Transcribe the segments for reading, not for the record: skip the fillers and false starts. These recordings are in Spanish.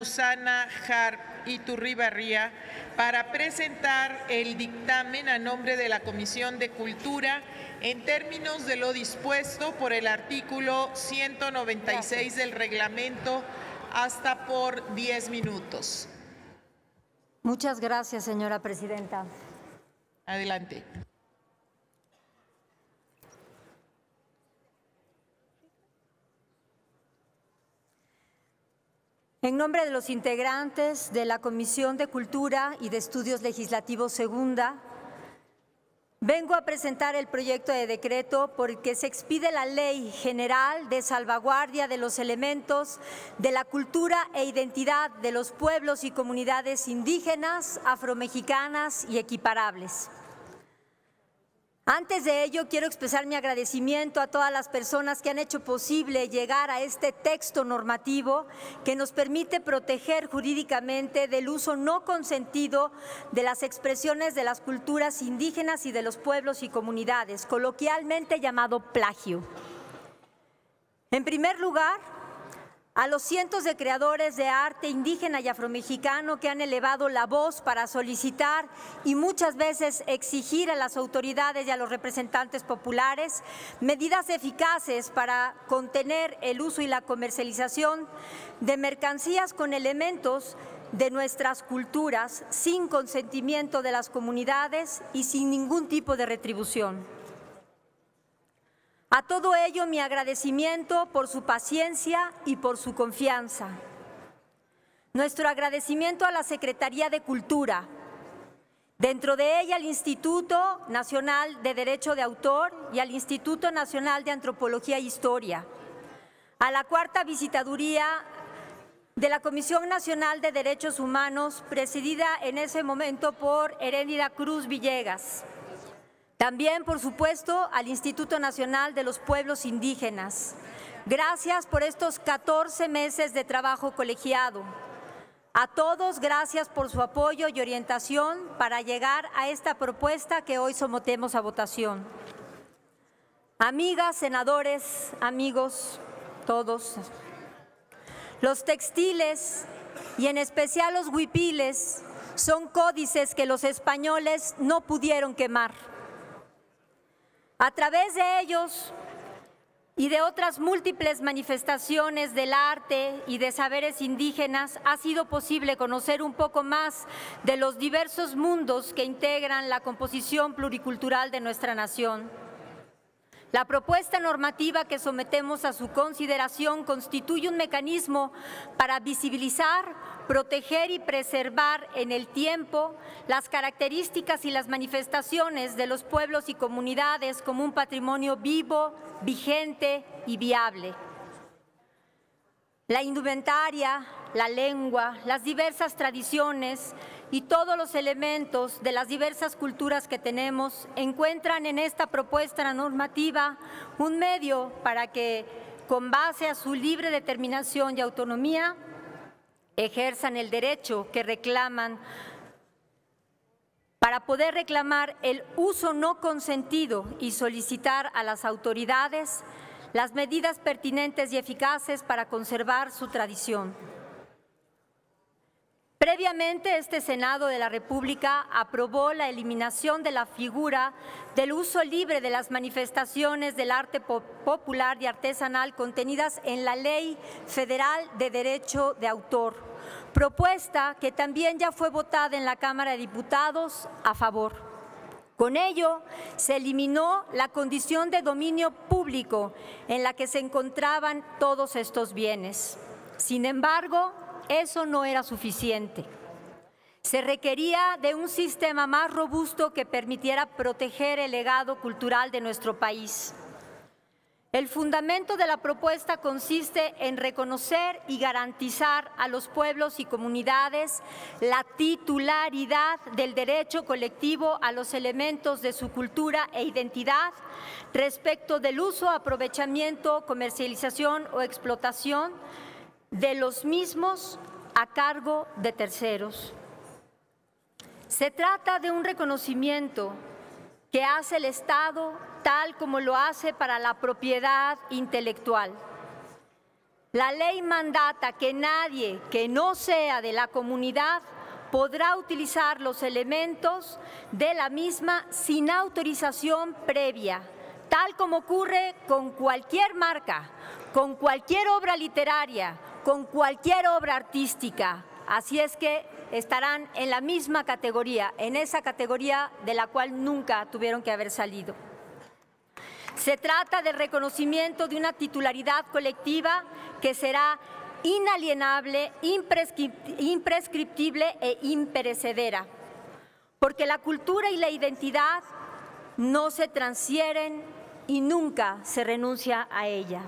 Susana Harp Iturribarría para presentar el dictamen a nombre de la Comisión de Cultura en términos de lo dispuesto por el artículo 196 del reglamento, hasta por 10 minutos. Muchas gracias, señora presidenta. Adelante. En nombre de los integrantes de la Comisión de Cultura y de Estudios Legislativos Segunda, vengo a presentar el proyecto de decreto por el que se expide la Ley General de Salvaguardia de los Elementos de la Cultura e Identidad de los Pueblos y Comunidades Indígenas, Afromexicanas y Equiparables. Antes de ello, quiero expresar mi agradecimiento a todas las personas que han hecho posible llegar a este texto normativo que nos permite proteger jurídicamente del uso no consentido de las expresiones de las culturas indígenas y de los pueblos y comunidades, coloquialmente llamado plagio. En primer lugar, a los cientos de creadores de arte indígena y afromexicano que han elevado la voz para solicitar y muchas veces exigir a las autoridades y a los representantes populares medidas eficaces para contener el uso y la comercialización de mercancías con elementos de nuestras culturas sin consentimiento de las comunidades y sin ningún tipo de retribución. A todo ello, mi agradecimiento por su paciencia y por su confianza. Nuestro agradecimiento a la Secretaría de Cultura, dentro de ella al Instituto Nacional de Derecho de Autor y al Instituto Nacional de Antropología e Historia, a la Cuarta Visitaduría de la Comisión Nacional de Derechos Humanos, presidida en ese momento por Heréndira Cruz Villegas. También, por supuesto, al Instituto Nacional de los Pueblos Indígenas. Gracias por estos 14 meses de trabajo colegiado. A todos, gracias por su apoyo y orientación para llegar a esta propuesta que hoy sometemos a votación. Amigas, senadores, amigos, todos, los textiles y en especial los huipiles son códices que los españoles no pudieron quemar. A través de ellos y de otras múltiples manifestaciones del arte y de saberes indígenas ha sido posible conocer un poco más de los diversos mundos que integran la composición pluricultural de nuestra nación. La propuesta normativa que sometemos a su consideración constituye un mecanismo para visibilizar, proteger y preservar en el tiempo las características y las manifestaciones de los pueblos y comunidades como un patrimonio vivo, vigente y viable. La indumentaria, la lengua, las diversas tradiciones y todos los elementos de las diversas culturas que tenemos encuentran en esta propuesta normativa un medio para que, con base a su libre determinación y autonomía, ejerzan el derecho que reclaman para poder reclamar el uso no consentido y solicitar a las autoridades las medidas pertinentes y eficaces para conservar su tradición. Previamente, este Senado de la República aprobó la eliminación de la figura del uso libre de las manifestaciones del arte popular y artesanal contenidas en la Ley Federal de Derecho de Autor, propuesta que también ya fue votada en la Cámara de Diputados a favor. Con ello, se eliminó la condición de dominio público en la que se encontraban todos estos bienes. Sin embargo, eso no era suficiente. Se requería de un sistema más robusto que permitiera proteger el legado cultural de nuestro país. El fundamento de la propuesta consiste en reconocer y garantizar a los pueblos y comunidades la titularidad del derecho colectivo a los elementos de su cultura e identidad respecto del uso, aprovechamiento, comercialización o explotación de los mismos a cargo de terceros. Se trata de un reconocimiento que hace el Estado tal como lo hace para la propiedad intelectual. La ley mandata que nadie que no sea de la comunidad podrá utilizar los elementos de la misma sin autorización previa, tal como ocurre con cualquier marca, con cualquier obra literaria, con cualquier obra artística. Así es que estarán en la misma categoría, en esa categoría de la cual nunca tuvieron que haber salido. Se trata del reconocimiento de una titularidad colectiva que será inalienable, imprescriptible e imperecedera, porque la cultura y la identidad no se transfieren y nunca se renuncia a ella.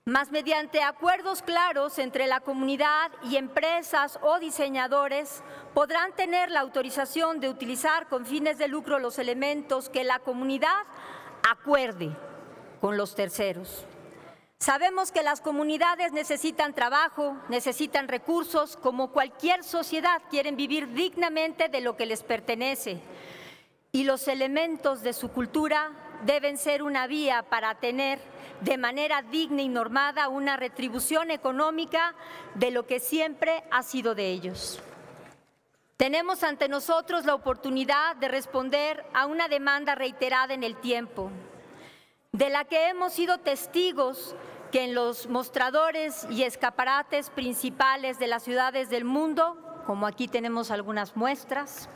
Mas mediante acuerdos claros entre la comunidad y empresas o diseñadores podrán tener la autorización de utilizar con fines de lucro los elementos que la comunidad acuerde con los terceros. Sabemos que las comunidades necesitan trabajo, necesitan recursos, como cualquier sociedad, quieren vivir dignamente de lo que les pertenece. Y los elementos de su cultura deben ser una vía para tener de manera digna y normada una retribución económica de lo que siempre ha sido de ellos. Tenemos ante nosotros la oportunidad de responder a una demanda reiterada en el tiempo, de la que hemos sido testigos, que en los mostradores y escaparates principales de las ciudades del mundo, como aquí tenemos algunas muestras,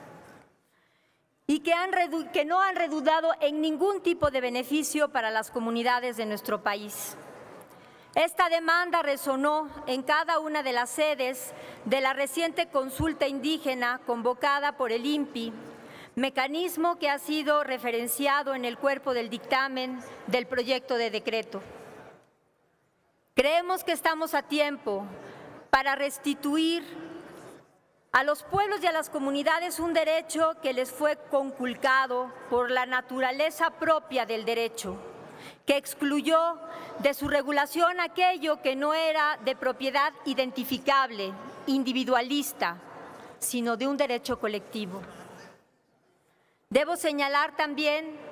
y que no han redundado en ningún tipo de beneficio para las comunidades de nuestro país. Esta demanda resonó en cada una de las sedes de la reciente consulta indígena convocada por el INPI, mecanismo que ha sido referenciado en el cuerpo del dictamen del proyecto de decreto. Creemos que estamos a tiempo para restituir a los pueblos y a las comunidades un derecho que les fue conculcado por la naturaleza propia del derecho, que excluyó de su regulación aquello que no era de propiedad identificable, individualista, sino de un derecho colectivo. Debo señalar también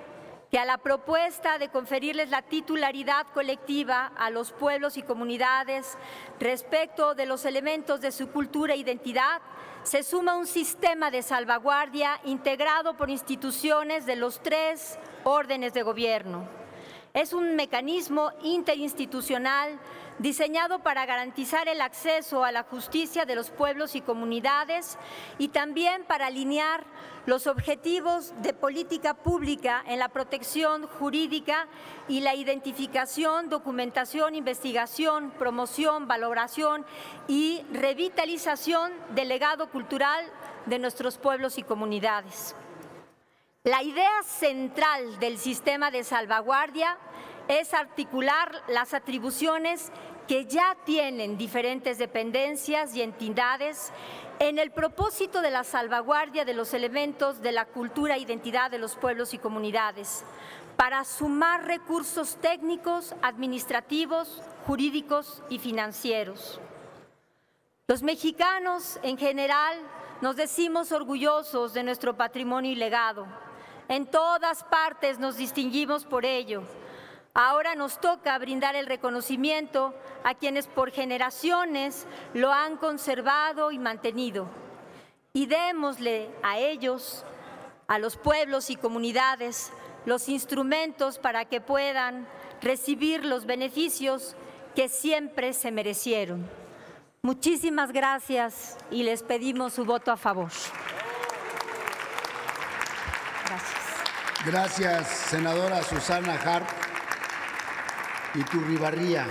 que a la propuesta de conferirles la titularidad colectiva a los pueblos y comunidades respecto de los elementos de su cultura e identidad, se suma un sistema de salvaguardia integrado por instituciones de los 3 órdenes de gobierno. Es un mecanismo interinstitucional diseñado para garantizar el acceso a la justicia de los pueblos y comunidades y también para alinear los objetivos de política pública en la protección jurídica y la identificación, documentación, investigación, promoción, valoración y revitalización del legado cultural de nuestros pueblos y comunidades. La idea central del sistema de salvaguardia es articular las atribuciones que ya tienen diferentes dependencias y entidades en el propósito de la salvaguardia de los elementos de la cultura e identidad de los pueblos y comunidades, para sumar recursos técnicos, administrativos, jurídicos y financieros. Los mexicanos en general nos decimos orgullosos de nuestro patrimonio y legado. En todas partes nos distinguimos por ello. Ahora nos toca brindar el reconocimiento a quienes por generaciones lo han conservado y mantenido. Y démosle a ellos, a los pueblos y comunidades, los instrumentos para que puedan recibir los beneficios que siempre se merecieron. Muchísimas gracias y les pedimos su voto a favor. Gracias. Gracias, senadora Susana Harp Iturribarría.